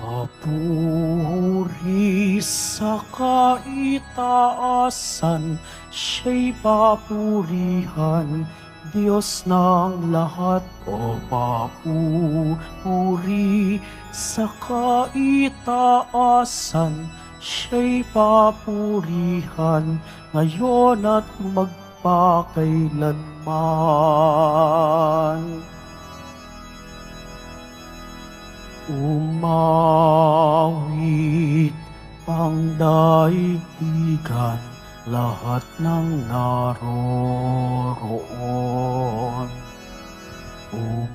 Papuri sa kaitaasan, siya'y papurihan, Diyos ng lahat. O papuri sa kaitaasan, siya'y papurihan, ngayon at magpakailanman. Umawit ang daigdigan, lahat ng naroroon.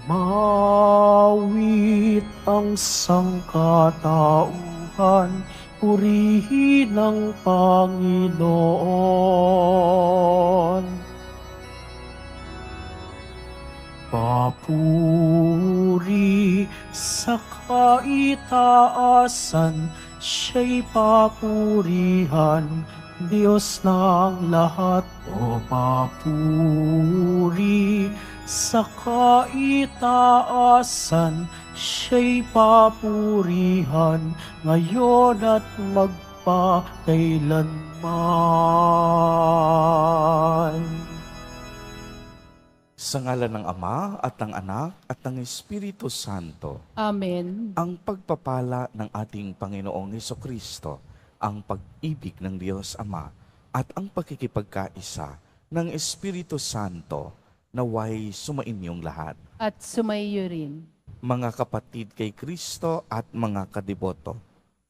Umawit ang sangkatauhan, purihin ang Panginoon. Papuri sa kaitaasan, siya'y papurihan, Diyos ng lahat. O papuri sa kaitaasan, siya'y papurihan, ngayon at magpakailanman. Sa ngalan ng Ama at ng Anak at ng Espiritu Santo, Amen. ang pagpapala ng ating Panginoong Hesukristo, ang pag-ibig ng Diyos Ama at ang pakikipagkaisa ng Espiritu Santo naway sumainyong lahat. At sumaiyo rin. Mga kapatid kay Kristo at mga kadiboto,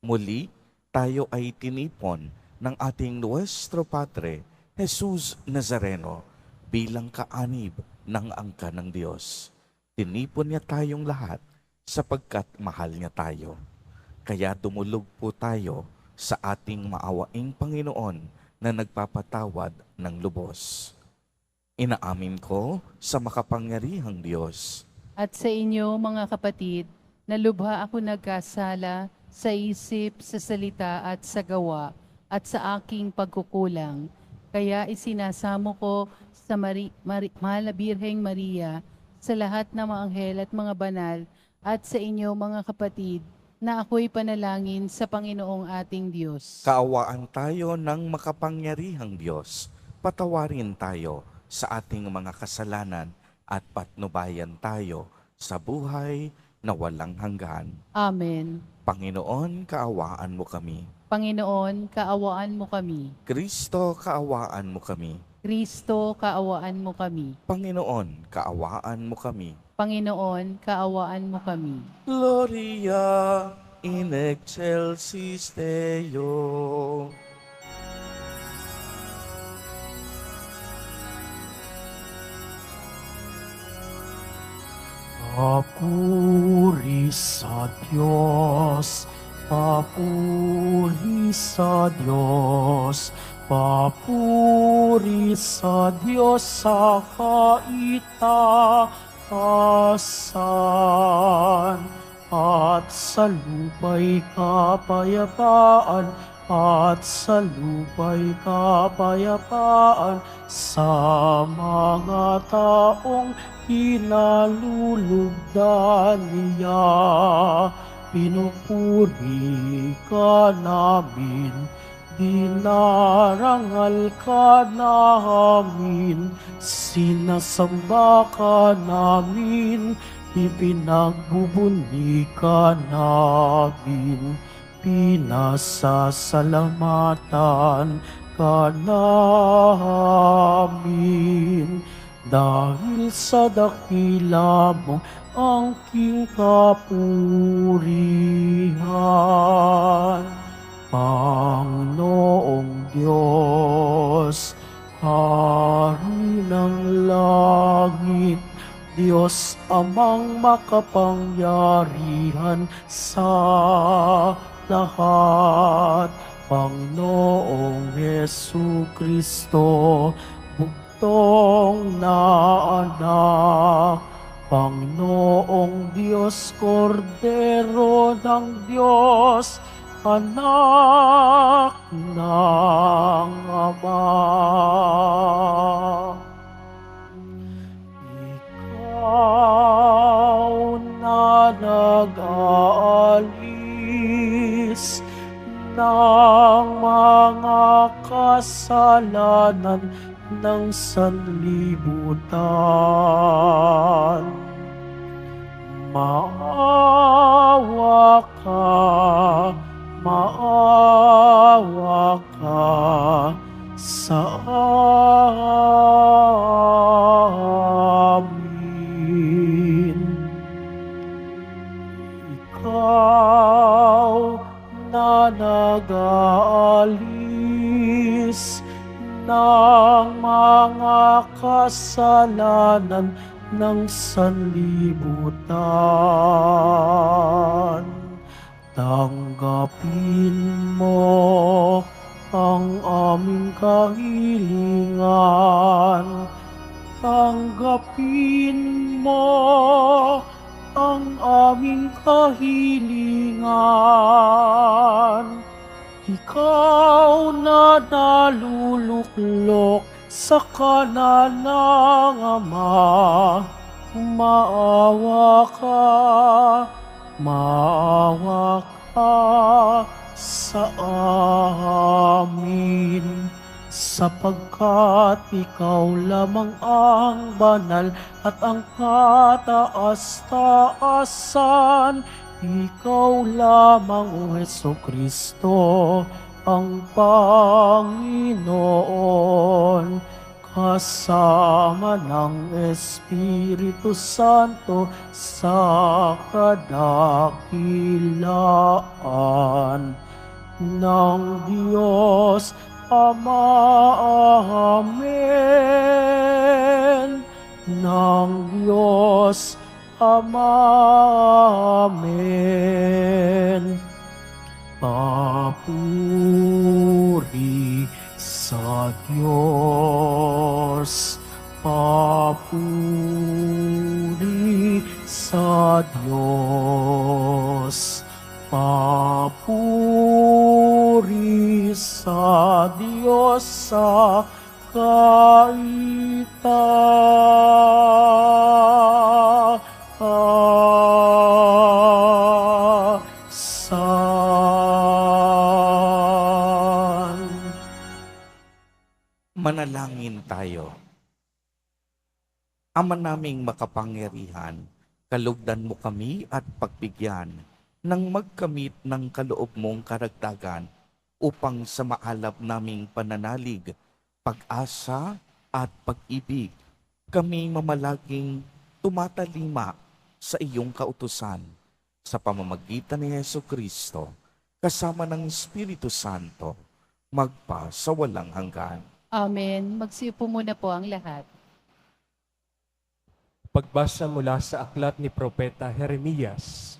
muli tayo ay tinipon ng ating Nuestro Padre, Jesus Nazareno, bilang kaanib ng angka ng Diyos. Tinipon niya tayong lahat sapagkat mahal niya tayo. Kaya dumulog po tayo sa ating maawaing Panginoon na nagpapatawad ng lubos. Inaamin ko sa makapangyarihang Diyos At sa inyo, mga kapatid, na lubha ako nagkasala sa isip, sa salita at sa gawa at sa aking pagkukulang. Kaya isinasamo ko sa Mahal na Birheng Maria, sa lahat ng mga anghel at mga banal, at sa inyo mga kapatid, na ako'y panalangin sa Panginoong ating Diyos. Kaawaan tayo ng makapangyarihang Diyos. Patawarin tayo sa ating mga kasalanan at patnubayan tayo sa buhay na walang hanggan. Amen. Panginoon, kaawaan mo kami. Panginoon, kaawaan mo kami. Kristo, kaawaan mo kami. Kristo, kaawaan mo kami. Panginoon, kaawaan mo kami. Panginoon, kaawaan mo kami. Gloria in excelsis Deo. Papuri sa Diyos, papuri sa Diyos, papuri sa Diyos sa kaitaasan, at sa lupa'y kapayapaan, at sa lupa'y kapayapaan, sa mga taong kinalulugdan niya. Pinupuri ka namin, dinarangal ka namin, sinasamba ka namin, ipinagbubuni ka namin, pinasasalamatan ka namin. Dahil sa dakila mo ang king kapurihan, Panginoong Diyos, Hari ng langit, Diyos amang makapangyarihan sa lahat, Panginoong Hesukristo, bugtong na anak, Panginoong Diyos, Kordero ng Diyos, anak ng Ama. Ikaw na nag-aalila kasalanan ng sanlibutan. Maawa ka sa amin. Ikaw na nag-aalis ng mga kasalanan ng sanlibutan. Tanggapin mo ang aming kahilingan. Tanggapin mo ang aming kahilingan. Ikaw na naluluklok sa kanan ng Ama, maawa ka sa amin, sapagkat ikaw lamang ang banal at ang kataas-taasan. Ikaw lamang, O Hesukristo, ang Panginoon, kasama ng Espiritu Santo sa kadakilaan ng Diyos Ama. Amen. Ng Diyos Ama. Amen. Papuri sa Diyos, papuri sa Diyos, papuri sa Diyos sa kaitaasan. Manalangin tayo. Ama naming makapangyarihan, kalugdan mo kami at pagbigyan nang magkamit ng kaloob mong karagdagan upang sa maalab naming pananalig, pag-asa at pag-ibig, kami mamalaging tumatalima sa iyong kautusan sa pamamagitan ni Jesucristo, kasama ng Espiritu Santo, magpa sa walang hanggan. Amen. Magsiupo muna po ang lahat. Pagbasa mula sa aklat ni Propeta Jeremias.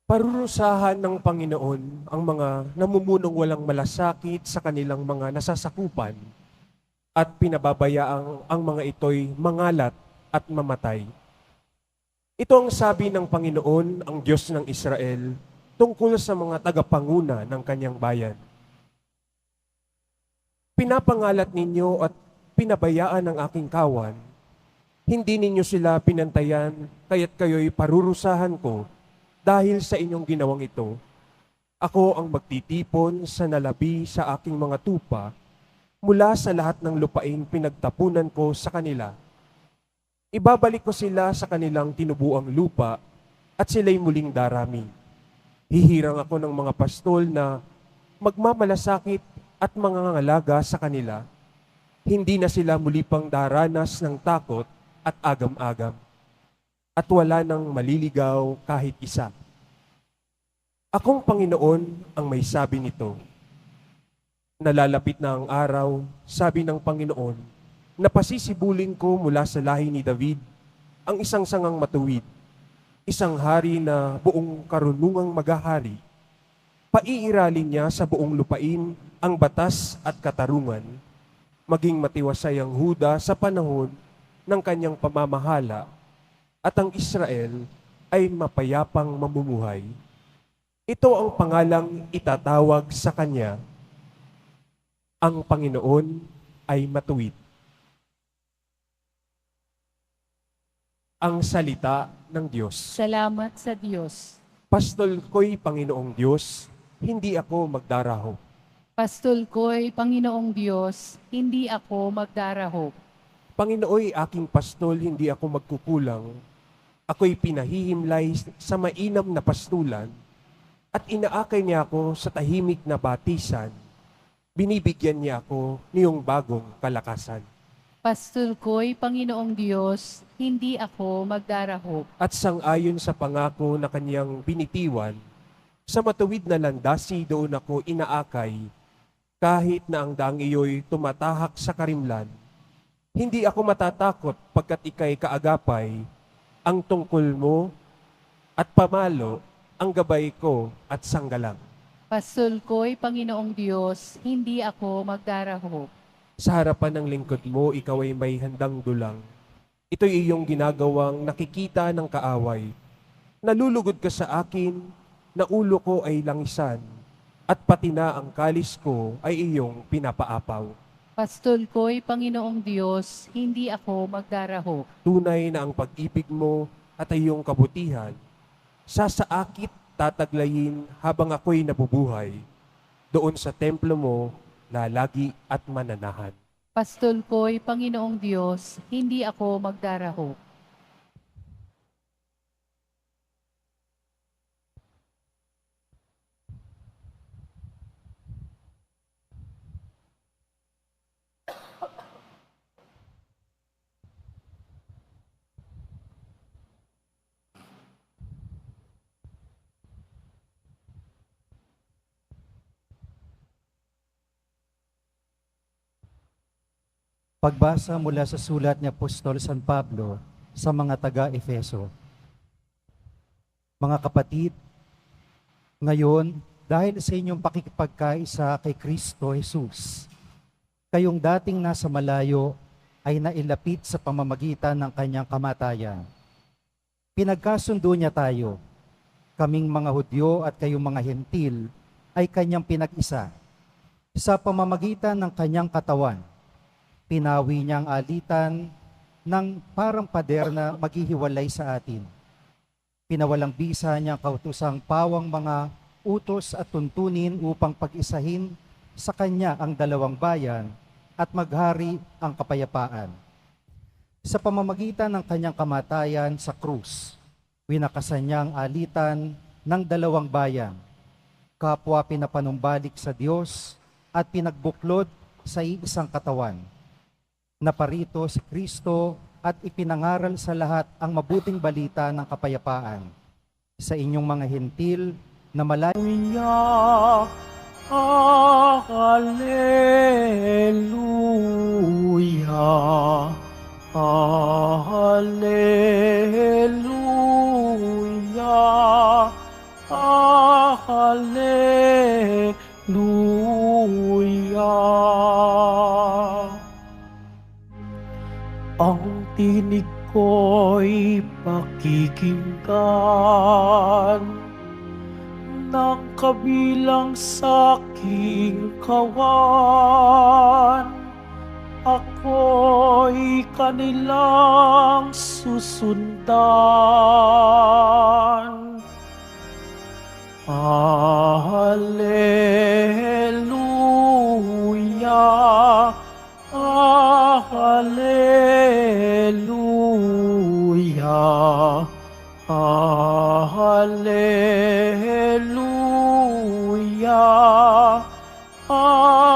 Parurusahan ng Panginoon ang mga namumunong walang malasakit sa kanilang mga nasasakupan at pinababayaang ang mga ito'y mangalat at mamatay. Ito ang sabi ng Panginoon, ang Diyos ng Israel, tungkol sa mga tagapanguna ng kanyang bayan. Pinapangalat ninyo at pinabayaan ang aking kawan, hindi ninyo sila pinantayan, kaya't kayo'y parurusahan ko dahil sa inyong ginawang ito. Ako ang magtitipon sa nalabi sa aking mga tupa mula sa lahat ng lupaing pinagtapunan ko sa kanila. Ibabalik ko sila sa kanilang tinubuang lupa at sila'y muling darami. Hihirang ako ng mga pastol na magmamalasakit at mangangalaga sa kanila. Hindi na sila muli pang daranas ng takot at agam-agam. At wala nang maliligaw kahit isa. Akong Panginoon ang may sabi nito. Nalalapit na ang araw, sabi ng Panginoon, na pasisibulin ko mula sa lahi ni David ang isang sangang matuwid, isang hari na buong karunungang maghahari. Paiiralin niya sa buong lupain ang batas at katarungan, maging matiwasay ang Huda sa panahon ng kanyang pamamahala, at ang Israel ay mapayapang mamumuhay. Ito ang pangalang itatawag sa kanya, ang Panginoon ay matuwid. Ang salita ng Diyos. Salamat sa Diyos. Pastol ko'y Panginoong Diyos, hindi ako magdaraho. Pastol ko'y Panginoong Diyos, hindi ako magdarahop. Panginooy aking pastol, hindi ako magkukulang. Ako'y pinahihimlay sa mainam na pastulan at inaakay niya ako sa tahimik na batisan. Binibigyan niya ako niyong bagong kalakasan. Pastol ko'y Panginoong Diyos, hindi ako magdarahop. At sang-ayon sa pangako na kanyang binitiwan, sa matuwid na landasi doon ako inaakay, kahit na ang daang iyo'y tumatahak sa karimlan. Hindi ako matatakot pagkat ika'y kaagapay, ang tungkol mo at pamalo, ang gabay ko at sanggalang. Pastol ko'y Panginoong Diyos, hindi ako magdarahop. Sa harapan ng lingkod mo, ikaw ay may handang dulang. Ito'y iyong ginagawang nakikita ng kaaway. Nalulugod ka sa akin, na ulo ko ay langisan, at pati na ang kalis ko ay iyong pinapaapaw. Pastol ko'y Panginoong Diyos, hindi ako magdarahop. Tunay na ang pag-ibig mo at iyong kabutihan, sasaakit tataglayin habang ako'y nabubuhay. Doon sa templo mo, lalagi at mananahan. Pastol ko'y Panginoong Diyos, hindi ako magdarahop. Pagbasa mula sa sulat ni Apostol San Pablo sa mga taga-Efeso. Mga kapatid, ngayon, dahil sa inyong pakikipagkaisa kay Kristo Jesus, kayong dating nasa malayo ay nailapit sa pamamagitan ng kanyang kamatayan. Pinagkasundo niya tayo, kaming mga Hudyo at kayong mga Hentil ay kanyang pinag-isa. Sa pamamagitan ng kanyang katawan, pinawi niya ang alitan ng parang pader na maghihiwalay sa atin. Pinawalang bisa niya ang kautusang pawang mga utos at tuntunin upang pag-isahin sa kanya ang dalawang bayan at maghari ang kapayapaan. Sa pamamagitan ng kanyang kamatayan sa krus, winakasan niya ang alitan ng dalawang bayan, kapwa pinapanumbalik sa Diyos at pinagbuklod sa iisang katawan. Naparito si Kristo at ipinangaral sa lahat ang mabuting balita ng kapayapaan. Sa inyong mga hentil na malayo Hallelujah, Hallelujah, Hallelujah, Hallelujah. Ang tinig ko'y pakikinggan ng kabilang sa aking kawan. Ako'y kanilang susundan. Hallelujah, Hallelujah, Hallelujah, Hallelujah.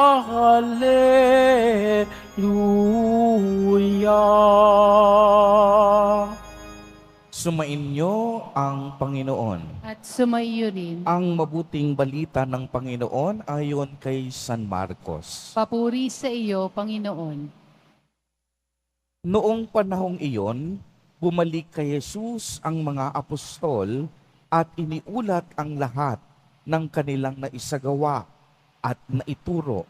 Sumainyo ang Panginoon. At sumaiyo rin. Ang mabuting balita ng Panginoon ayon kay San Marcos. Papuri sa iyo, Panginoon. Noong panahong iyon, bumalik kay Jesus ang mga apostol at iniulat ang lahat ng kanilang naisagawa at naituro.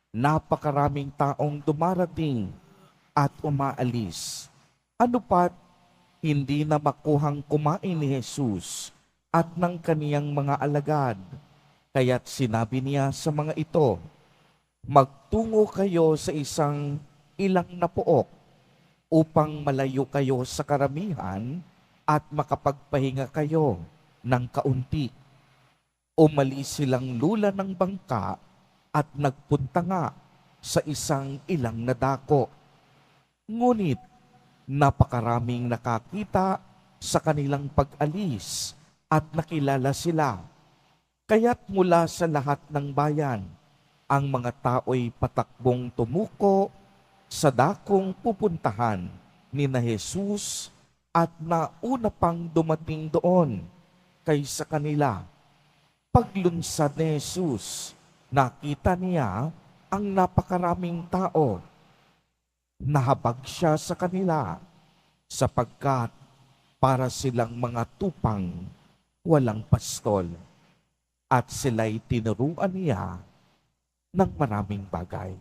Napakaraming taong dumarating at umaalis. Ano pat, hindi na makuhang kumain ni Jesus at ng kaniyang mga alagad. Kaya't sinabi niya sa mga ito, magtungo kayo sa isang ilang na pook upang malayo kayo sa karamihan at makapagpahinga kayo ng kaunti. Umalis silang lula ng bangka at nagpunta nga sa isang ilang na dako. Ngunit napakaraming nakakita sa kanilang pag-alis at nakilala sila. Kaya't mula sa lahat ng bayan, ang mga tao'y patakbong tumuko sa dakong pupuntahan ni na Jesus at nauna pang dumating doon kaysa kanila. Paglunsad ni Jesus, nakita niya ang napakaraming tao. Nahabag siya sa kanila sapagkat para silang mga tupang walang pastol at sila'y tinuruan niya ng maraming bagay.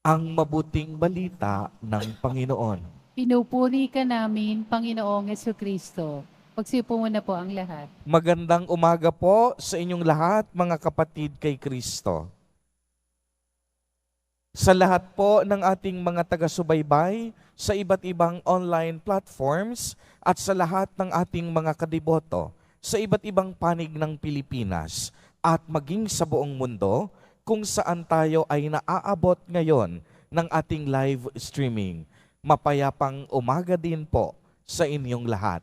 Ang mabuting balita ng Panginoon. Pinupuri ka namin, Panginoong Jesucristo. Pagsipo mo na po ang lahat. Magandang umaga po sa inyong lahat, mga kapatid kay Kristo. Sa lahat po ng ating mga taga-subaybay sa iba't ibang online platforms at sa lahat ng ating mga kadiboto sa iba't ibang panig ng Pilipinas at maging sa buong mundo kung saan tayo ay naaabot ngayon ng ating live streaming. Mapayapang umaga din po sa inyong lahat.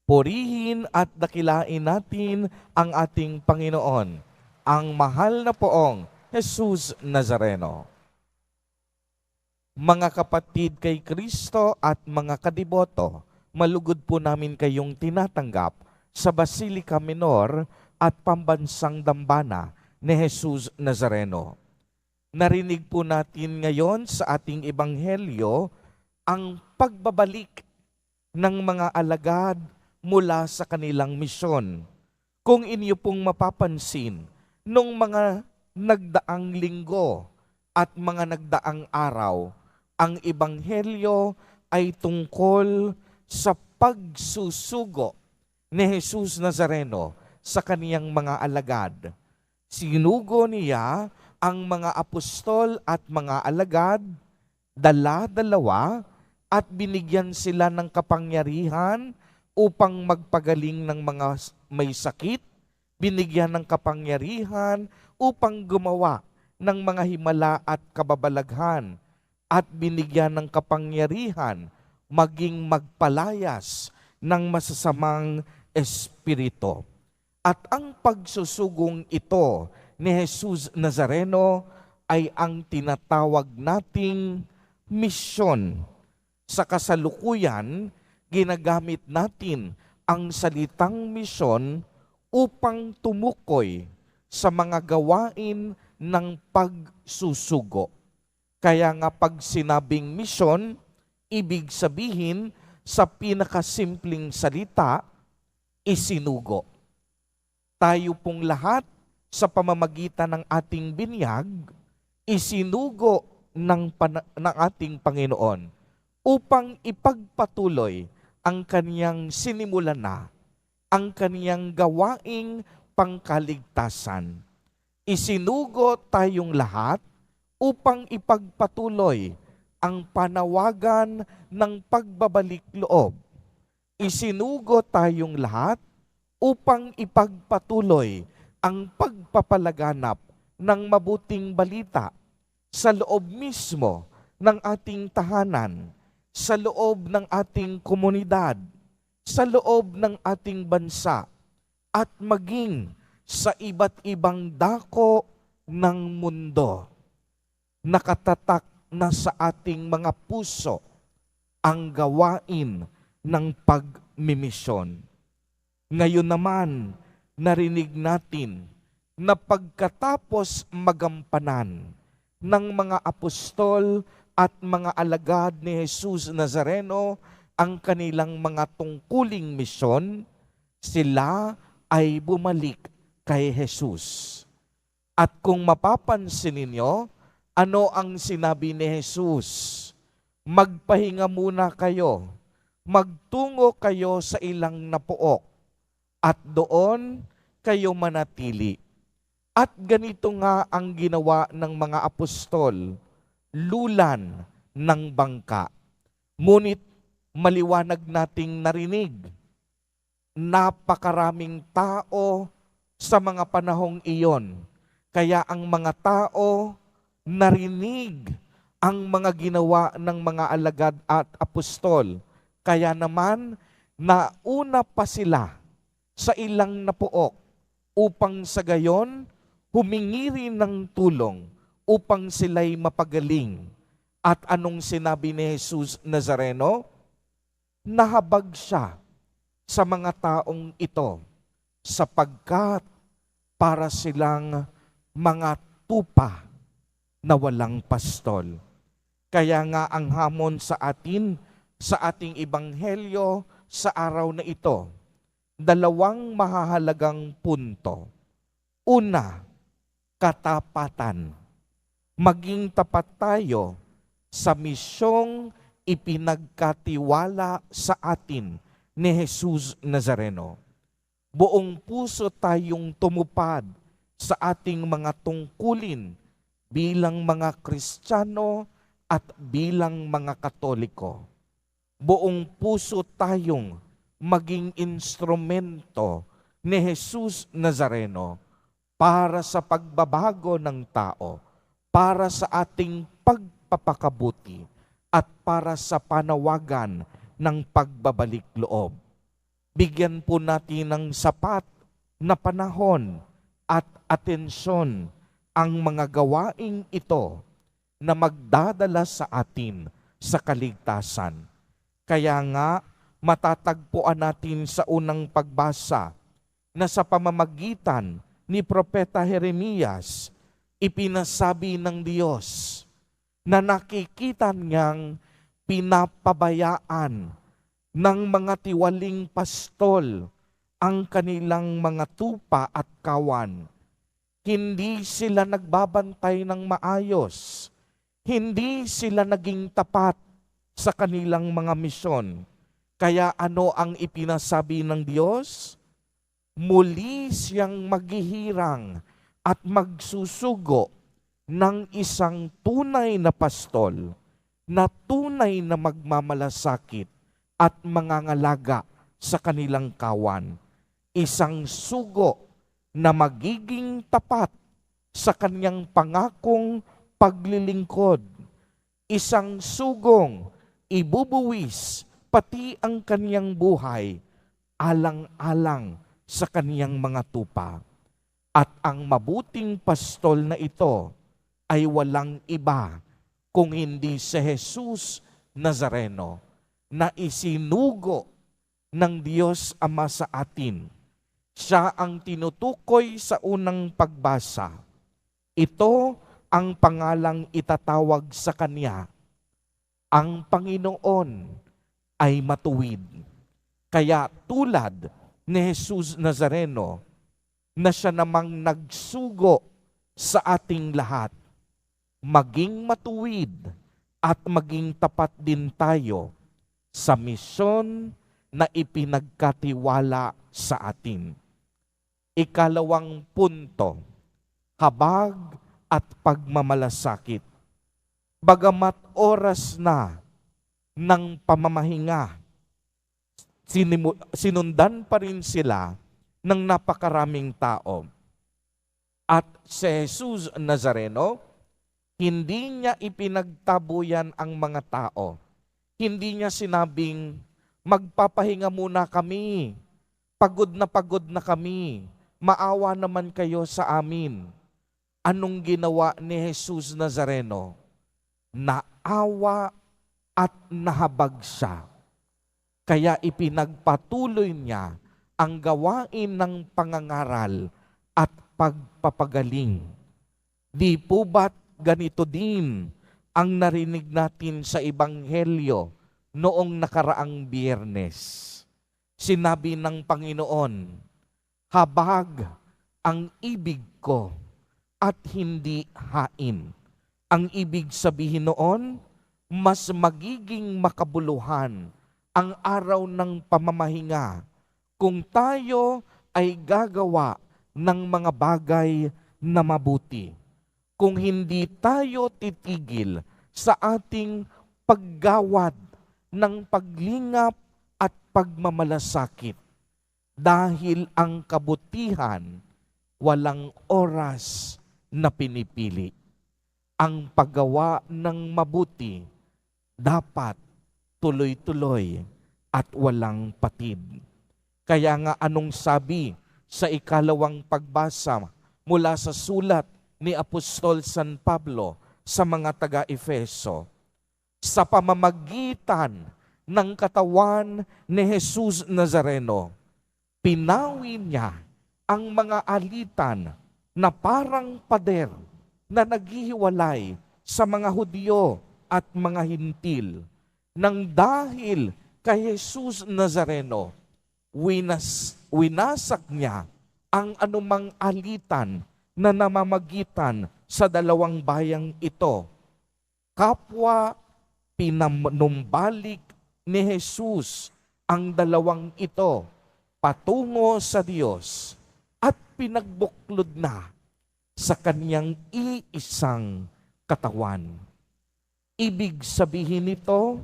Purihin at dakilain natin ang ating Panginoon, ang mahal na poong Jesus Nazareno. Mga kapatid kay Kristo at mga kadiboto, malugod po namin kayong tinatanggap sa Basilica Minor at Pambansang Dambana ni Jesus Nazareno. Narinig po natin ngayon sa ating ebanghelyo ang pagbabalik ng mga alagad mula sa kanilang misyon. Kung inyo pong mapapansin, nung mga nagdaang linggo at mga nagdaang araw, ang ebanghelyo ay tungkol sa pagsusugo ni Jesus Nazareno sa kaniyang mga alagad. Sinugo niya ang mga apostol at mga alagad, dala-dalawa, at binigyan sila ng kapangyarihan upang magpagaling ng mga may sakit, binigyan ng kapangyarihan upang gumawa ng mga himala at kababalaghan, at binigyan ng kapangyarihan maging magpalayas ng masasamang espiritu. At ang pagsusugong ito ni Jesus Nazareno ay ang tinatawag nating misyon. Sa kasalukuyan, ginagamit natin ang salitang misyon upang tumukoy sa mga gawain ng pagsusugo. Kaya nga pag sinabing misyon, ibig sabihin sa pinakasimpleng salita, isinugo. Tayo pong lahat sa pamamagitan ng ating binyag, isinugo ng ating Panginoon upang ipagpatuloy ang kaniyang sinimulan na, ang kaniyang gawaing pangkaligtasan. Isinugo tayong lahat upang ipagpatuloy ang panawagan ng pagbabalik loob. Isinugo tayong lahat upang ipagpatuloy ang pagpapalaganap ng mabuting balita sa loob mismo ng ating tahanan, sa loob ng ating komunidad, sa loob ng ating bansa, at maging sa iba't ibang dako ng mundo. Nakatatak na sa ating mga puso ang gawain ng pagmimisyon. Ngayon naman, narinig natin na pagkatapos magampanan ng mga apostol at mga alagad ni Jesus Nazareno ang kanilang mga tungkuling misyon, sila ay bumalik kay Jesus. At kung mapapansin ninyo, ano ang sinabi ni Jesus? Magpahinga muna kayo, magtungo kayo sa ilang napuok, at doon kayo manatili. At ganito nga ang ginawa ng mga apostol, lulan ng bangka. Ngunit maliwanag nating narinig, napakaraming tao sa mga panahong iyon. Kaya ang mga tao narinig ang mga ginawa ng mga alagad at apostol. Kaya naman, nauna pa sila sa ilang napuok upang sa gayon humingi rin ng tulong upang sila'y mapagaling. At anong sinabi ni Jesus Nazareno? Nahabag siya sa mga taong ito sapagkat para silang mga tupa na walang pastol. Kaya nga ang hamon sa atin, sa ating ebanghelyo sa araw na ito, dalawang mahahalagang punto. Una, katapatan. Maging tapat tayo sa misyong ipinagkatiwala sa atin ni Jesus Nazareno. Buong puso tayong tumupad sa ating mga tungkulin bilang mga Kristiyano at bilang mga Katoliko. Buong puso tayong maging instrumento ni Jesus Nazareno para sa pagbabago ng tao, para sa ating pagpapakabuti, at para sa panawagan ng pagbabalik loob. Bigyan po natin ng sapat na panahon at atensyon ang mga gawaing ito na magdadala sa atin sa kaligtasan. Kaya nga, matatagpuan natin sa unang pagbasa na sa pamamagitan ni Propeta Jeremias, ipinasabi ng Diyos na nakikita niyang pinapabayaan ng mga tiwaling pastol ang kanilang mga tupa at kawan. Hindi sila nagbabantay ng maayos. Hindi sila naging tapat sa kanilang mga misyon. Kaya ano ang ipinasabi ng Diyos? Muli siyang maghihirang at magsusugo ng isang tunay na pastol na tunay na magmamalasakit at mangangalaga sa kanilang kawan. Isang sugo na magiging tapat sa kanyang pangakong paglilingkod. Isang sugong ibubuwis pati ang kanyang buhay alang-alang sa kaniyang mga tupa. At ang mabuting pastol na ito ay walang iba kung hindi si Jesus Nazareno na isinugo ng Diyos Ama sa atin. Siya ang tinutukoy sa unang pagbasa. Ito ang pangalang itatawag sa Kanya. Ang Panginoon ay matuwid. Kaya tulad ni Jesus Nazareno na siya namang nagsugo sa ating lahat, maging matuwid at maging tapat din tayo sa misyon na ipinagkatiwala sa atin. Ikalawang punto, habag at pagmamalasakit. Bagamat oras na ng pamamahinga, sinundan pa rin sila ng napakaraming tao. At si Jesus Nazareno, hindi niya ipinagtabuyan ang mga tao. Hindi niya sinabing, magpapahinga muna kami, pagod na kami, maawa naman kayo sa amin. Anong ginawa ni Jesus Nazareno? Naawa at nahabag siya. Kaya ipinagpatuloy niya ang gawain ng pangangaral at pagpapagaling. Di po ba't ganito din ang narinig natin sa Ebanghelyo noong nakaraang Biyernes? Sinabi ng Panginoon, habag ang ibig ko at hindi hain. Ang ibig sabihin noon, mas magiging makabuluhan ang araw ng pamamahinga kung tayo ay gagawa ng mga bagay na mabuti. Kung hindi tayo titigil sa ating paggawad ng paglingap at pagmamalasakit, dahil ang kabutihan walang oras na pinipili. Ang paggawa ng mabuti dapat tuloy-tuloy at walang patid. Kaya nga anong sabi sa ikalawang pagbasa mula sa sulat ni Apostol San Pablo sa mga taga-Efeso? Sa pamamagitan ng katawan ni Jesus Nazareno, pinawi niya ang mga alitan na parang pader na naghihiwalay sa mga Hudyo at mga Hintil. Nang dahil kay Jesus Nazareno, winasak niya ang anumang alitan na namamagitan sa dalawang bayang ito. Kapwa pinanumbalik ni Jesus ang dalawang ito patungo sa Diyos at pinagbuklod na sa kanyang iisang katawan. Ibig sabihin nito,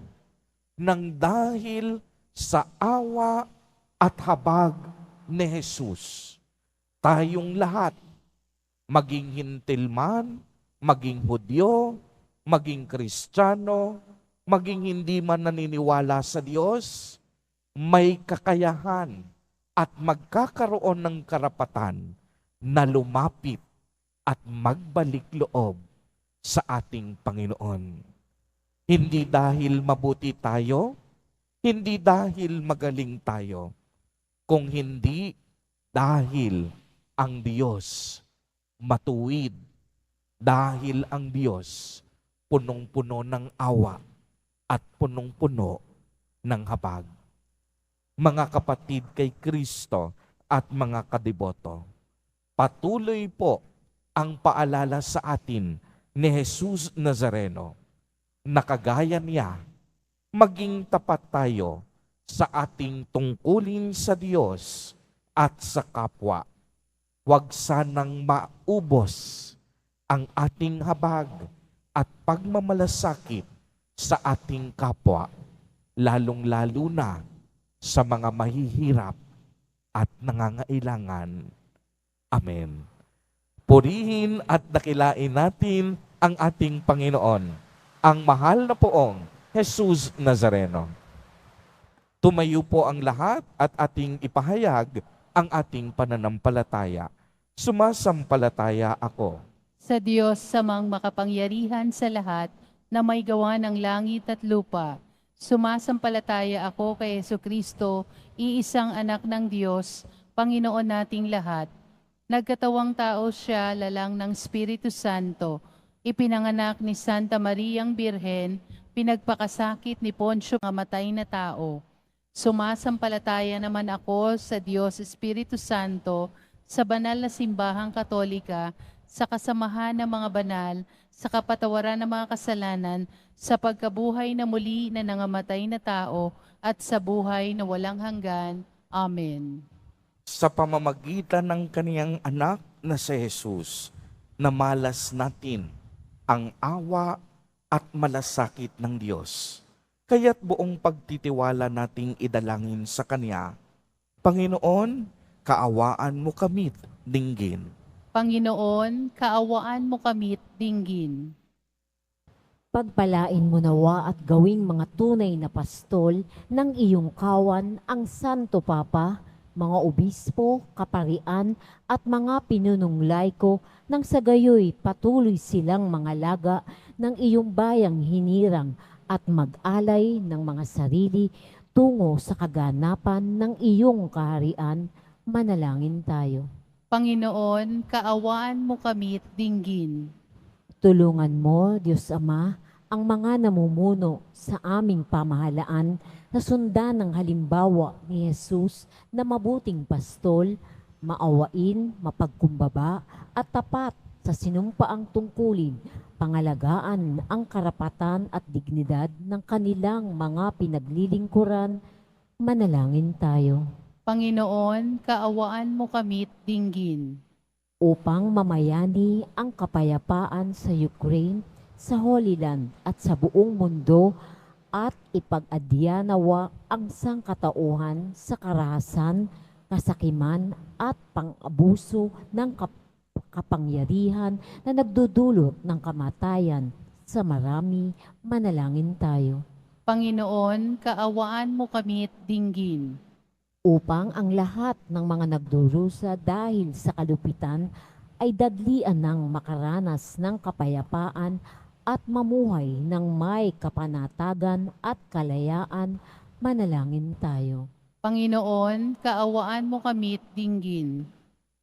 nang dahil sa awa at habag ni Jesus, tayong lahat, maging Hintil man, maging Hudyo, maging Kristiyano, maging hindi man naniniwala sa Diyos, may kakayahan at magkakaroon ng karapatan na lumapit at magbalik loob sa ating Panginoon. Hindi dahil mabuti tayo, hindi dahil magaling tayo, kung hindi dahil ang Diyos matuwid, dahil ang Diyos punong-puno ng awa at punong-puno ng habag. Mga kapatid kay Kristo at mga kadiboto, patuloy po ang paalala sa atin ni Jesus Nazareno na kagaya niya, maging tapat tayo sa ating tungkulin sa Diyos at sa kapwa. Huwag sanang maubos ang ating habag at pagmamalasakit sa ating kapwa, lalong-lalo na sa mga mahihirap at nangangailangan. Amen. Purihin at dakilain natin ang ating Panginoon, ang mahal na poong Jesus Nazareno. Tumayo po ang lahat at ating ipahayag ang ating pananampalataya. Sumasampalataya ako Sa Diyos samang makapangyarihan sa lahat na may gawa ng langit at lupa. Sumasampalataya ako kay Jesucristo, iisang anak ng Diyos, Panginoon nating lahat. Nagkatawang tao siya, lalang ng Espiritu Santo. Ipinanganak ni Santa Mariang Birhen, pinagpakasakit ni Poncio, matay na tao. Sumasampalataya naman ako sa Diyos Espiritu Santo, sa banal na simbahang katolika, sa kasamahan ng mga banal, sa kapatawaran ng mga kasalanan, sa pagkabuhay na muli na nangamatay na tao, at sa buhay na walang hanggan. Amen. sa pamamagitan ng kaniyang anak na si Jesus, namalas natin ang awa at malasakit ng Diyos. Kaya't buong pagtitiwala nating idalangin sa Kanya, Panginoon, kaawaan mo kami't dinggin. Panginoon, kaawaan mo kami't dinggin. Pagpalain mo nawa at gawing mga tunay na pastol ng iyong kawan ang Santo Papa, mga obispo, kaparian at mga pinunong laiko nang sa gayoy patuloy silang mga laga ng iyong bayang hinirang at mag-alay ng mga sarili tungo sa kaganapan ng iyong kaharian. Manalangin tayo. Panginoon, kaawaan mo kami't dinggin. Tulungan mo, Diyos Ama, ang mga namumuno sa aming pamahalaan na sundan ng halimbawa ni Jesus na mabuting pastol, maawain, mapagkumbaba at tapat sa sinumpaang tungkulin, pangalagaan ang karapatan at dignidad ng kanilang mga pinaglilingkuran. Manalangin tayo. Panginoon, kaawaan mo kami't dinggin. Upang mamayani ang kapayapaan sa Ukraine, sa Holy Land at sa buong mundo at ipag-adya nawa ang sangkatauhan sa karahasan, kasakiman at pang-abuso ng kapangyarihan na nagdudulot ng kamatayan sa marami. Manalangin tayo. Panginoon, kaawaan mo kami at dinggin. Upang ang lahat ng mga nagdurusa dahil sa kalupitan ay dadlian ng makaranas ng kapayapaan at mamuhay ng may kapanatagan at kalayaan. Manalangin tayo. Panginoon, kaawaan mo kami at dinggin.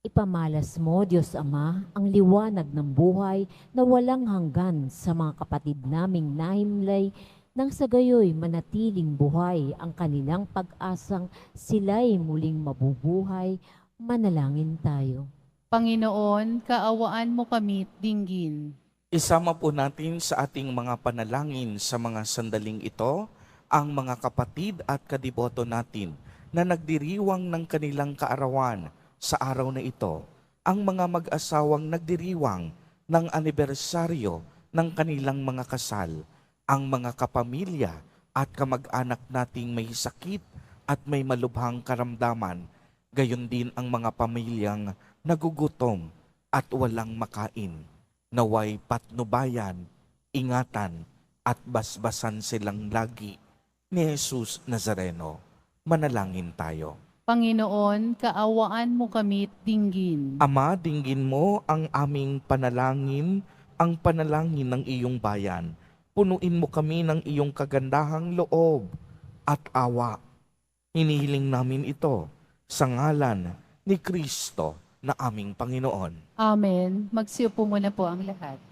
Ipamalas mo, Diyos Ama, ang liwanag ng buhay na walang hanggan sa mga kapatid naming nahimlay nang sa gayoy manatiling buhay ang kanilang pag-asang sila'y muling mabubuhay. Manalangin tayo. Panginoon, kaawaan mo kami at dinggin. Isama po natin sa ating mga panalangin sa mga sandaling ito ang mga kapatid at kadiboto natin na nagdiriwang ng kanilang kaarawan sa araw na ito, ang mga mag-asawang nagdiriwang ng anibersaryo ng kanilang mga kasal, ang mga kapamilya at kamag-anak nating may sakit at may malubhang karamdaman, gayon din ang mga pamilyang nagugutom at walang makain. Naway patnubayan, ingatan at basbasan silang lagi ni Jesus Nazareno. Manalangin tayo. Panginoon, kaawaan mo kami at dinggin. Ama, dinggin mo ang aming panalangin, ang panalangin ng iyong bayan. Punuin mo kami ng iyong kagandahang loob at awa. Hinihiling namin ito sa ngalan ni Kristo na aming Panginoon. Amen. Magsiupo muna po ang lahat. Magsiupo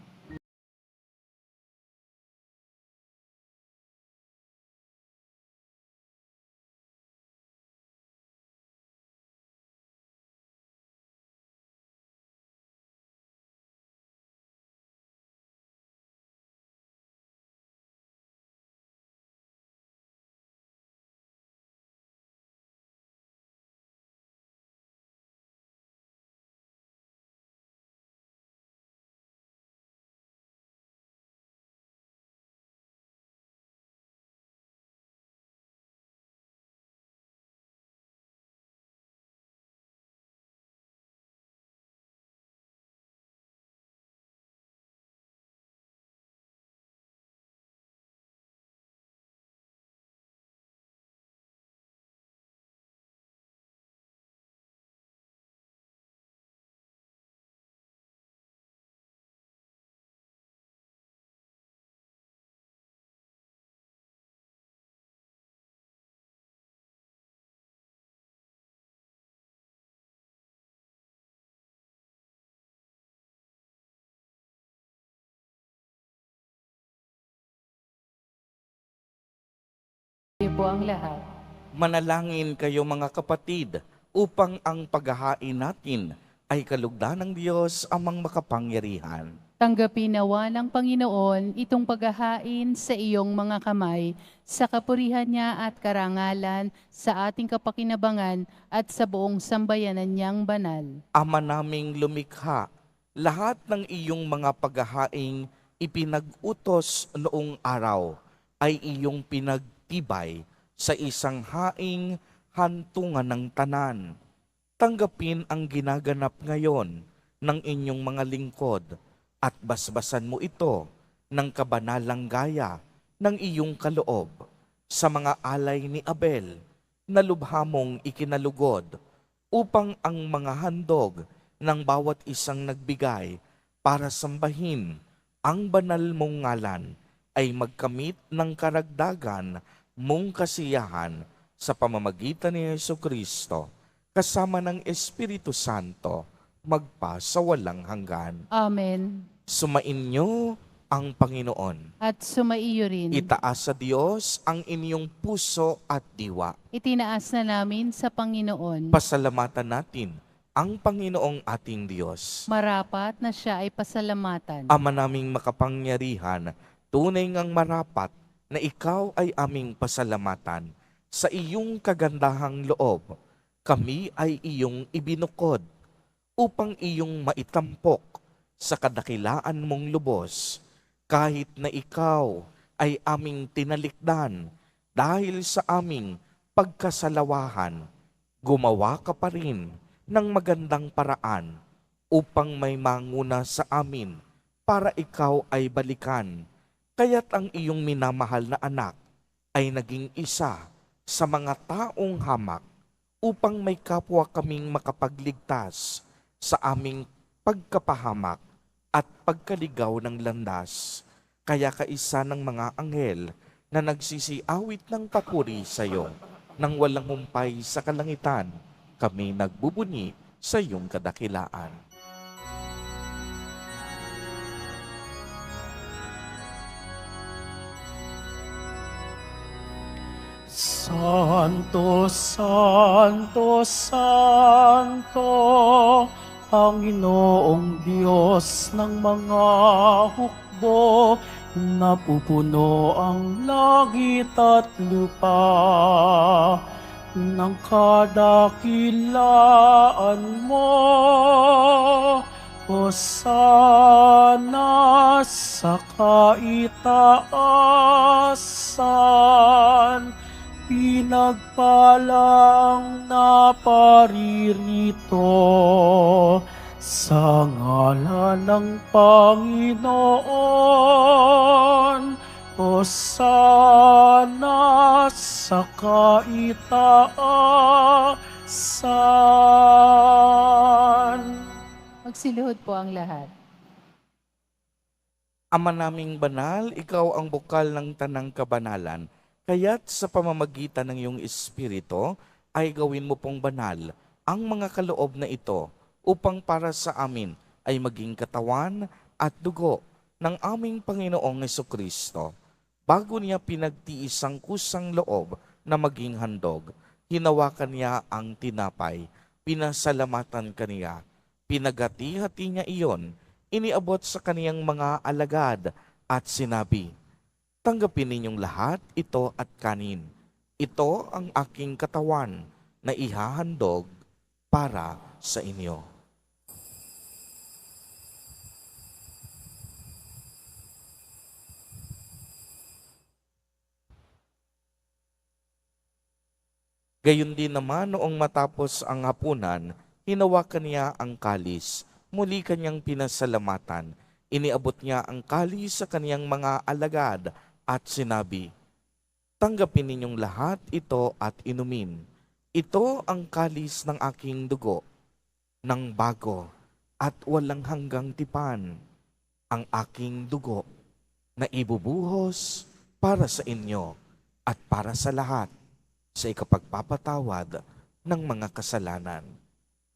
po ang lahat. Manalangin kayo mga kapatid upang ang paghahain natin ay kalugdan ng Diyos amang makapangyarihan. Tanggapin nawa ng Panginoon itong paghahain sa iyong mga kamay, sa kapurihan niya at karangalan, sa ating kapakinabangan at sa buong sambayanan niyang banal. Ama naming lumikha, lahat ng iyong mga paghahaing ipinag-utos noong araw ay iyong pinagtibay sa isang haing hantungan ng tanan. Tanggapin ang ginaganap ngayon ng inyong mga lingkod at basbasan mo ito ng kabanalang gaya ng iyong kaloob sa mga alay ni Abel na lubha mong ikinalugod upang ang mga handog ng bawat isang nagbigay para sambahin ang banal mong ngalan ay magkamit ng karagdagan mong kasiyahan sa pamamagitan ni Jesucristo kasama ng Espiritu Santo magpa sa walang hanggan. Amen. Sumainyo ang Panginoon. At sumaiyo rin. Itaas sa Diyos ang inyong puso at diwa. Itinaas na namin sa Panginoon. Pasalamatan natin ang Panginoong ating Diyos. Marapat na siya ay pasalamatan. Ama naming makapangyarihan, tunay ngang marapat na ikaw ay aming pasalamatan. Sa iyong kagandahang loob, kami ay iyong ibinukod upang iyong maitampok sa kadakilaan mong lubos, kahit na ikaw ay aming tinalikdan dahil sa aming pagkasalawahan, gumawa ka pa rin ng magandang paraan upang may manguna sa amin para ikaw ay balikan. Kaya't ang iyong minamahal na anak ay naging isa sa mga taong hamak upang may kapwa kaming makapagligtas sa aming pagkapahamak at pagkaligaw ng landas. Kaya kaisa ng mga anghel na nagsisiawit ng papuri sa iyo, nang walang humpay sa kalangitan, kami nagbubuni sa iyong kadakilaan. Santo, Santo, Santo, Panginoong Diyos ng mga hukbo, napupuno ang langit at lupa ng kadakilaan mo. Hosana sa kaitaasan, pinagpalang na paririto sa ngalan ng Panginoon. Hosana sa kaitaasan. Magsiluhod po ang lahat. Ama naming banal, ikaw ang bukal ng tanang kabanalan. Kaya't sa pamamagitan ng iyong Espiritu ay gawin mo pong banal ang mga kaloob na ito upang para sa amin ay maging katawan at dugo ng aming Panginoong Hesukristo. Bago niya pinagtiis ang kusang loob na maging handog, hinawakan niya ang tinapay, pinasalamatan kaniya, pinagati-hati niya iyon, iniabot sa kaniyang mga alagad at sinabi, "Tanggapin ninyong lahat ito at kanin. Ito ang aking katawan na ihahandog para sa inyo." Gayon din naman noong matapos ang hapunan, hinawakan niya ang kalis, muli kanyang pinasalamatan, iniabot niya ang kalis sa kaniyang mga alagad at sinabi, "Tanggapin ninyong lahat ito at inumin. Ito ang kalis ng aking dugo, ng bago at walang hanggang tipan, ang aking dugo na ibubuhos para sa inyo at para sa lahat sa ikapagpapatawad ng mga kasalanan.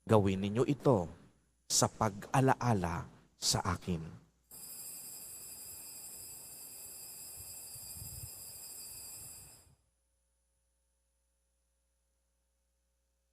Gawin ninyo ito sa pag-alaala sa akin."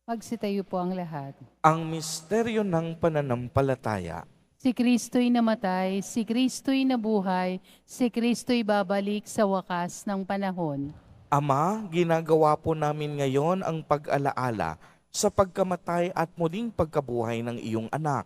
Magsitayo po ang lahat. Ang misteryo ng pananampalataya. Si Kristo'y namatay, si Kristo'y nabuhay, si Kristo'y babalik sa wakas ng panahon. Ama, ginagawa po namin ngayon ang pag-alaala sa pagkamatay at muling pagkabuhay ng iyong anak.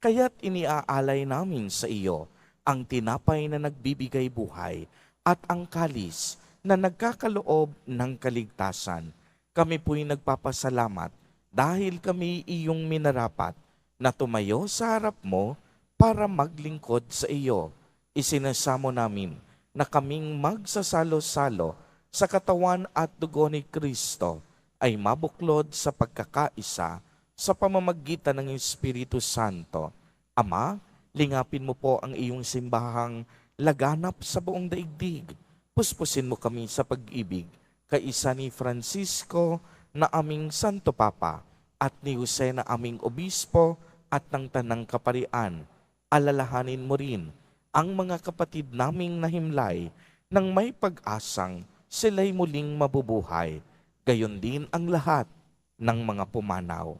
Kaya't iniaalay namin sa iyo ang tinapay na nagbibigay buhay at ang kalis na nagkakaloob ng kaligtasan. Kami po'y nagpapasalamat dahil kami iyong minarapat na tumayo sa harap mo para maglingkod sa iyo. Isinasamo namin na kaming magsasalo-salo sa katawan at dugo ni Kristo ay mabuklod sa pagkakaisa sa pamamagitan ng Espiritu Santo. Ama, lingapin mo po ang iyong simbahang laganap sa buong daigdig. Puspusin mo kami sa pag-ibig, kaisa ni Francisco na aming Santo Papa at ni Jose na aming Obispo at ng Tanang Kaparian. Alalahanin mo rin ang mga kapatid naming nahimlay nang may pag-asang sila'y muling mabubuhay. Gayon din ang lahat ng mga pumanaw.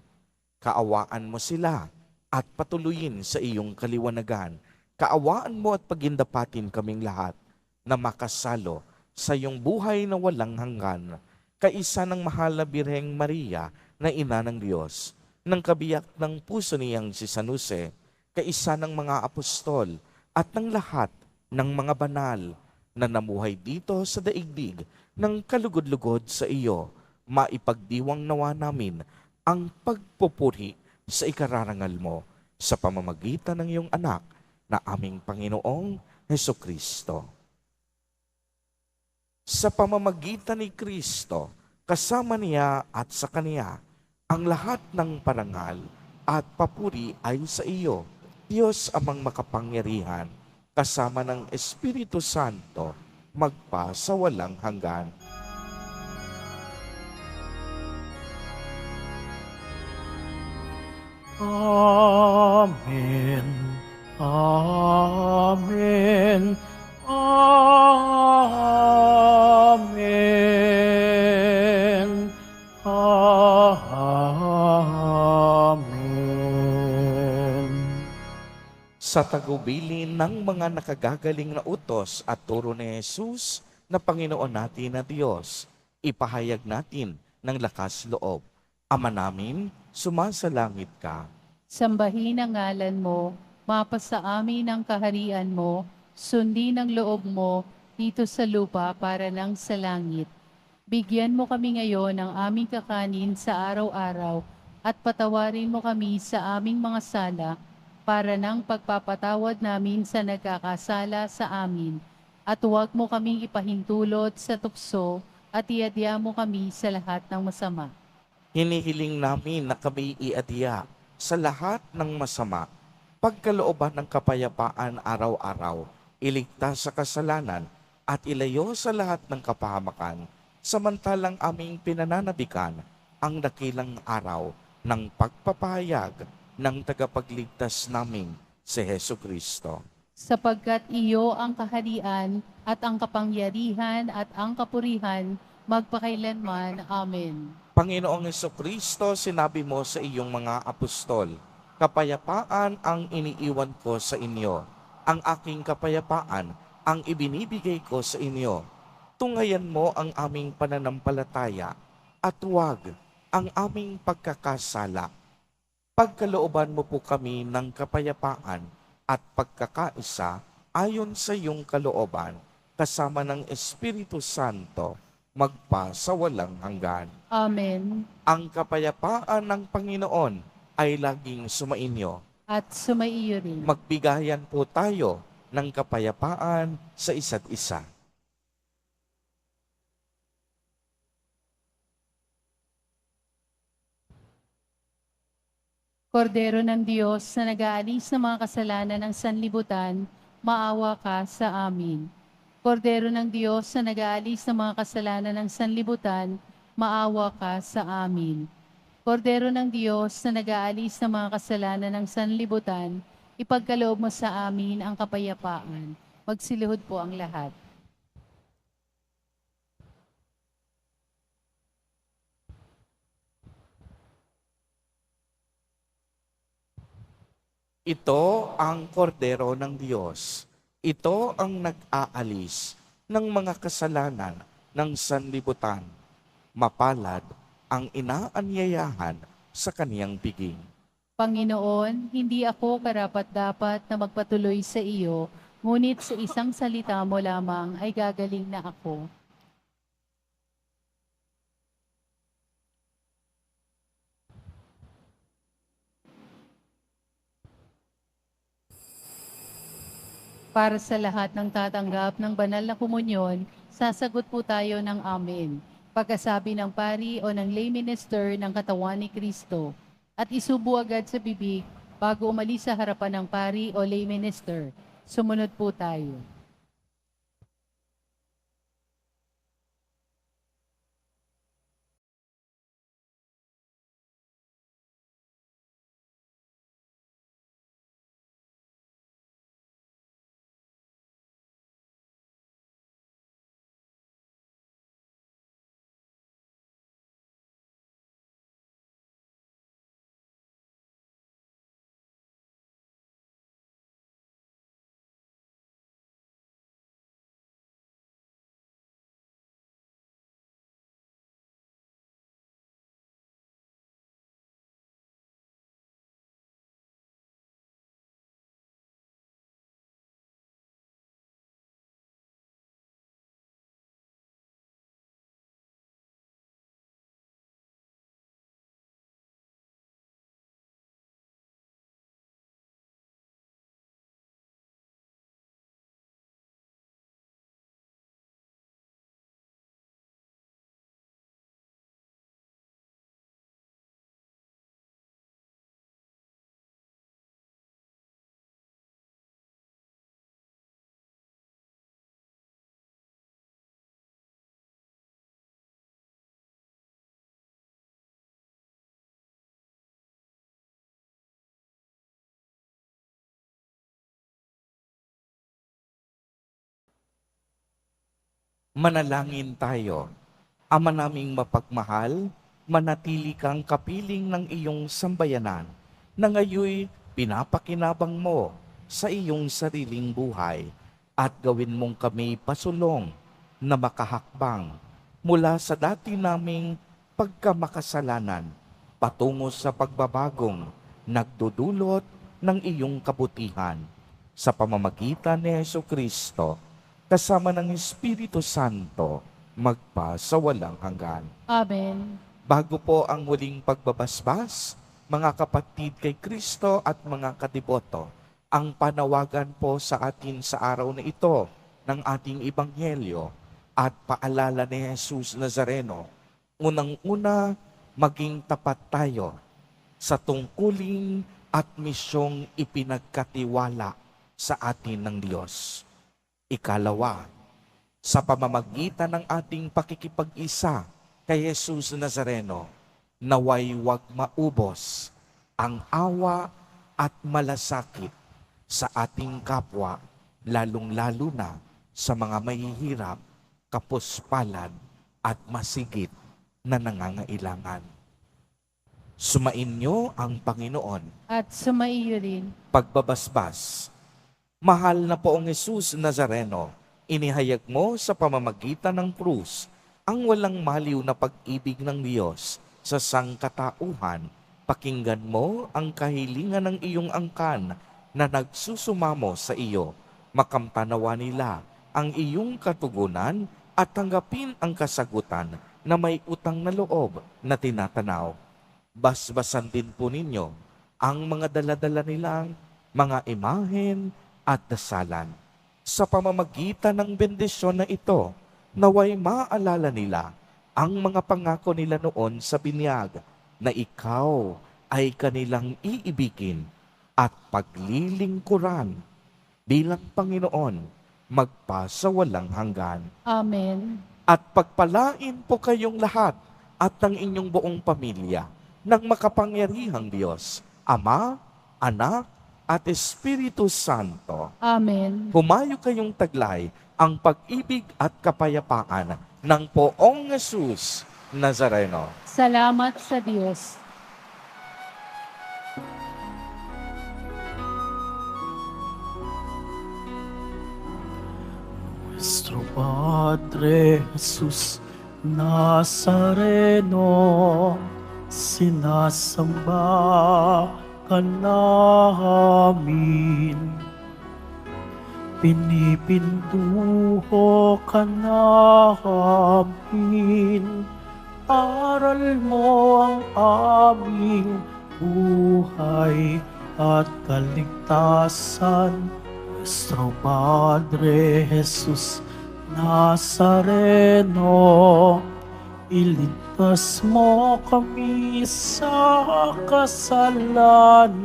Kaawaan mo sila at patuloyin sa iyong kaliwanagan. Kaawaan mo at pagindapatin kaming lahat na makasalo sa iyong buhay na walang hanggan. Kaisa ng mahal na Birheng Maria na ina ng Diyos, ng kabiyak ng puso niyang si San Jose, kaisa ng mga apostol at ng lahat ng mga banal na namuhay dito sa daigdig ng kalugod-lugod sa iyo, maipagdiwang nawa namin ang pagpupuri sa ikararangal mo sa pamamagitan ng iyong anak na aming Panginoong Heso Kristo. Sa pamamagitan ni Kristo, kasama niya at sa Kaniya, ang lahat ng parangal at papuri ay sa iyo, Diyos amang makapangyarihan, kasama ng Espiritu Santo, magpa sa walang hanggan. Amen. Amen. Amen. Amen. Sa tagubilin ng mga nakagagaling na utos at turo ni Jesus na Panginoon natin na Diyos, ipahayag natin ng lakas loob. Ama namin, sumasalangit ka. Sambahin ang ngalan mo, mapasa amin ang kaharian mo, sundin ang loob mo dito sa lupa para nang sa langit. Bigyan mo kami ngayon ng aming kakanin sa araw-araw at patawarin mo kami sa aming mga sala para nang pagpapatawad namin sa nagkakasala sa amin. At huwag mo kaming ipahintulot sa tukso at iadya mo kami sa lahat ng masama. Hinihiling namin na kami iadya sa lahat ng masama, pagkalooban ng kapayapaan araw-araw, iligtas sa kasalanan at ilayo sa lahat ng kapahamakan, samantalang aming pinananabikan ang dakilang araw ng pagpapahayag ng tagapagligtas namin si Heso Kristo. Sapagkat iyo ang kaharian at ang kapangyarihan at ang kapurihan magpakailanman. Amen. Panginoong Kristo, sinabi mo sa iyong mga apostol, kapayapaan ang iniiwan ko sa inyo, ang aking kapayapaan ang ibinibigay ko sa inyo. Tungayan mo ang aming pananampalataya at huwag ang aming pagkakasala. Pagkalooban mo po kami ng kapayapaan at pagkakaisa ayon sa iyong kalooban, kasama ng Espiritu Santo, magpa sa walang hanggan. Amen. Ang kapayapaan ng Panginoon ay laging sumainyo. At sumaiyo rin. Magbigayan po tayo ng kapayapaan sa isa't isa. Kordero ng Diyos na nag-aalis ng mga kasalanan ng sanlibutan, maawa ka sa amin. Kordero ng Diyos na nag-aalis ng mga kasalanan ng sanlibutan, maawa ka sa amin. Kordero ng Diyos na nag-aalis ng mga kasalanan ng sanlibutan, ipagkaloob mo sa amin ang kapayapaan. Magsilihod po ang lahat. Ito ang kordero ng Diyos. Ito ang nag-aalis ng mga kasalanan ng sanlibutan. Mapalad ang inaanyayahan sa kaniyang piging. Panginoon, hindi ako karapat-dapat na magpatuloy sa iyo, ngunit sa isang salita mo lamang ay gagaling na ako. Para sa lahat ng tatanggap ng banal na komunyon, sasagot po tayo ng Amen. Pagkasabi ng pari o ng lay minister ng katawan ni Kristo, at isubo agad sa bibig bago umalis sa harapan ng pari o lay minister. Sumunod po tayo. Manalangin tayo. Ama naming mapagmahal, manatili kang kapiling ng iyong sambayanan na ngayoy pinapakinabang mo sa iyong sariling buhay at gawin mong kami pasulong na makahakbang mula sa dati naming pagkamakasalanan patungo sa pagbabagong nagdudulot ng iyong kabutihan sa pamamagitan ni Jesucristo kasama ng Espiritu Santo magpa sa walang hanggan. Amen. Bago po ang muling pagbabasbas, mga kapatid kay Kristo at mga kadiboto, ang panawagan po sa atin sa araw na ito ng ating Ebanghelyo at paalala ni Jesus Nazareno. Unang-una, maging tapat tayo sa tungkulin at misyong ipinagkatiwala sa atin ng Diyos. Ikalawa, sa pamamagitan ng ating pakikipag-isa kay Jesus Nazareno, naway wag maubos ang awa at malasakit sa ating kapwa, lalong-lalo na sa mga mahihirap, kapuspalad at masigit na nangangailangan. Sumainyo ang Panginoon. At sumaiyo rin. Pagbabasbas. Mahal na poong Jesus Nazareno, inihayag mo sa pamamagitan ng krus ang walang maliw na pag-ibig ng Diyos sa sangkatauhan. Pakinggan mo ang kahilingan ng iyong angkan na nagsusumamo sa iyo. Makamtanawa nila ang iyong katugunan at tanggapin ang kasagutan na may utang na loob na tinatanaw. Basbasan din po ninyo ang mga daladala nilang mga imahen at dasalan. Sa pamamagitan ng bendisyon na ito, naway maalala nila ang mga pangako nila noon sa binyag na ikaw ay kanilang iibigin at paglilingkuran bilang Panginoon magpasawalang hanggan. Amen. At pagpalain po kayong lahat at ng inyong buong pamilya ng makapangyarihang Diyos, Ama, Anak, at Espiritu Santo. Amen. Humayo kayong taglay ang pag-ibig at kapayapaan ng poong Jesus Nazareno. Salamat sa Diyos. Nuestro Padre Jesus Nazareno, sinasamba ka namin. Pinipintuho ka namin. Aral mo ang aming buhay at kaligtasan. Nuestro Padre Jesus Nazareno, iligtas mo kami sa kasalanan.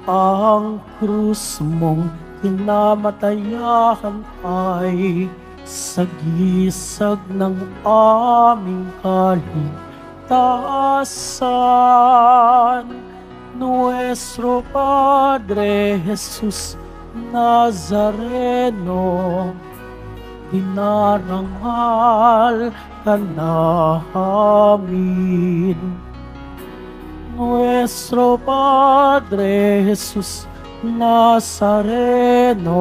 Ang krus mong kinamatayan ay sagisag ng aming kaligtasan. Nuestro Padre Jesus Nazareno, dinarangal ka namin. Nuestro Padre Jesus Nazareno,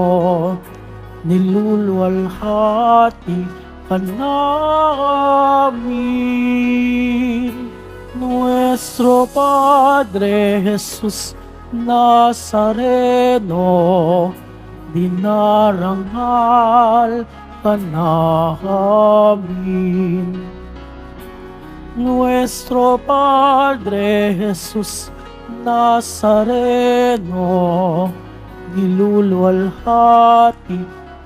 niluluwalhati ka namin. Nuestro Padre Jesus Nazareno, dinarangal ka namin. Nuestro Padre Jesus Nazareno, niluluwalhati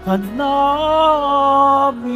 ka namin.